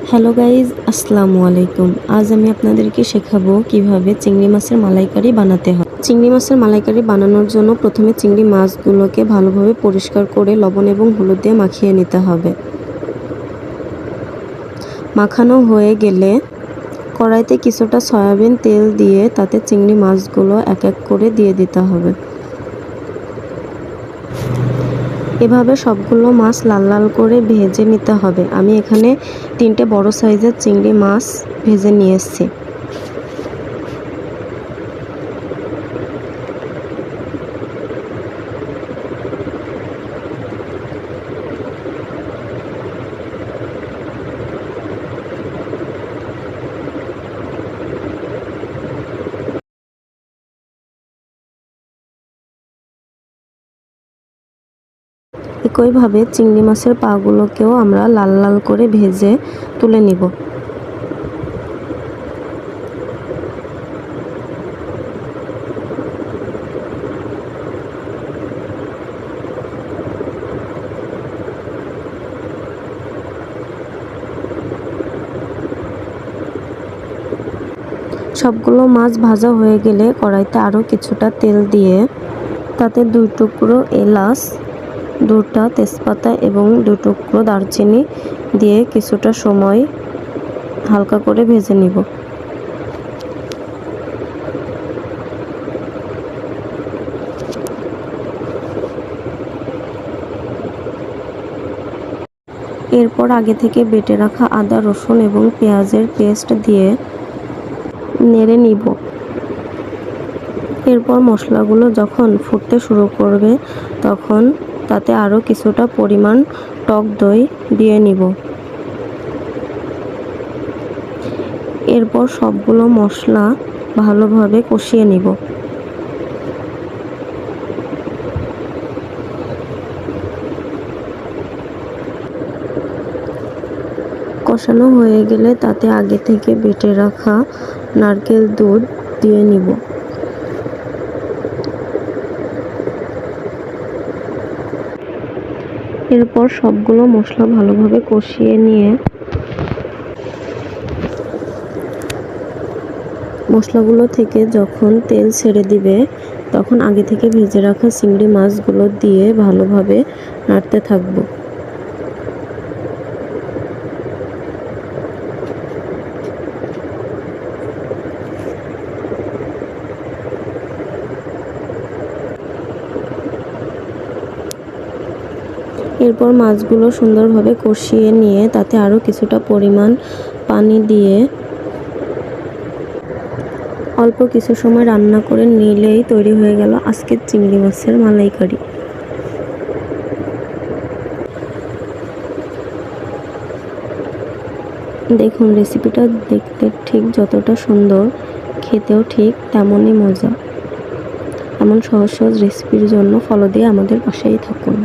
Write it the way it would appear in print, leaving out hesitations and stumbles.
Hello guys, আসসালামু আলাইকুম। আজ আমি আপনাদেরকে শেখাবো কিভাবে চিংড়ি মাছের মালাইকারি বানাতে হয়। চিংড়ি মাছের মালাইকারি বানানোর জন্য প্রথমে চিংড়ি মাছগুলোকে ভালোভাবে পরিষ্কার করে লবণ এবং হলুদ দিয়ে মাখিয়ে নিতে হবে। মাখানো হয়ে গেলে কড়াইতে কিছুটা সয়াবিন তেল দিয়ে তাতে চিংড়ি মাছগুলো এক এক করে দিয়ে দিতে হবে। এভাবে সবগুলো মাছ লাল লাল করে ভেজে নিতে হবে। আমি এখানে 3টে বড় সাইজের চিংড়ি মাছ ভেজে নিয়ে এসেছি। একইভাবে চিংড়ি মাছের পাগুলোকেও আমরা লাল লাল করে ভেজে তুলে নিব। সবগুলো মাছ ভাজা হয়ে গেলে কড়াইতে আরও কিছুটা তেল দিয়ে তাতে 2 টুকরো এলাচ, 2টা তেজপাতা এবং 2 টুকরো দারচিনি দিয়ে কিছুটা সময় হালকা করে ভেজে নিব। এরপর আগে থেকে বেটে রাখা আদা, রসুন এবং পেঁয়াজের পেস্ট দিয়ে নেড়ে নিব। এরপর মশলাগুলো যখন ফুটতে শুরু করবে তখন তাতে আরও কিছুটা পরিমাণ টক দই দিয়ে নিব। এরপর সবগুলো মশলা ভালোভাবে কষিয়ে নিব। কষানো হয়ে গেলে তাতে আগে থেকে বেটে রাখা নারকেল দুধ দিয়ে নিব। এরপর সবগুলো মশলা ভালোভাবে কষিয়ে নিয়ে মশলাগুলো থেকে যখন তেল ছেড়ে দিবে তখন আগে থেকে ভেজে রাখা চিংড়ি মাছগুলো দিয়ে ভালোভাবে নাড়তে থাকবো। এরপর মাছগুলো সুন্দরভাবে কষিয়ে নিয়ে তাতে আরও কিছুটা পরিমাণ পানি দিয়ে অল্প কিছু সময় রান্না করে নিলেই তৈরি হয়ে গেল আজকের চিংড়ি মাছের মালাইকারি। দেখুন, রেসিপিটা দেখতে ঠিক যতটা সুন্দর, খেতেও ঠিক তেমনই মজা। এমন সহজ সহজ রেসিপির জন্য ফলো দিয়ে আমাদের পাশেই থাকুন।